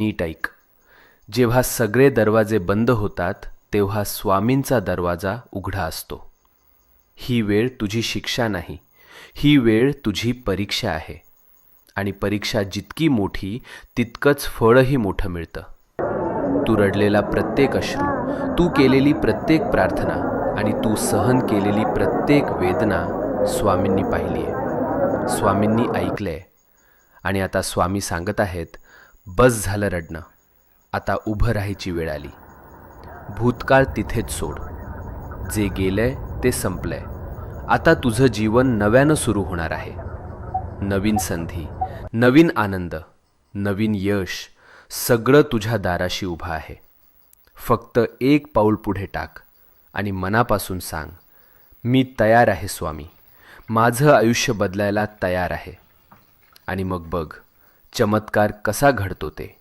नीट ऐक. जेव्हा सगळे दरवाजे बंद होतात तेव्हा स्वामींचा दरवाजा उघडा असतो. ही वेळ तुझी शिक्षा नाही, ही वेळ तुझी परीक्षा आहे. आणि परीक्षा जितकी मोठी तितकंच फळही मोठं मिळतं. तू रडलेला प्रत्येक अश्रू, तू केलेली प्रत्येक प्रार्थना आणि तू सहन केलेली प्रत्येक वेदना स्वामींनी पाहिली आहे, स्वामींनी ऐकलंय. आणि आता स्वामी सांगत आहेत, बस झालं रडणं, आता उभं राहायची वेळ आली. भूतकाळ तिथेच सोड. जे गेलंय ते संपलंय. आता तुझं जीवन नव्यानं सुरू होणार आहे. नवीन संधी, नवीन आनंद, नवीन यश, सगळं तुझ्या दाराशी उभं आहे. फक्त एक पाऊल पुढे टाक आणि मनापासून सांग, मी तयार आहे स्वामी, माझं आयुष्य बदलायला तयार आहे. आणि मग बघ चमत्कार कसा घडतो ते.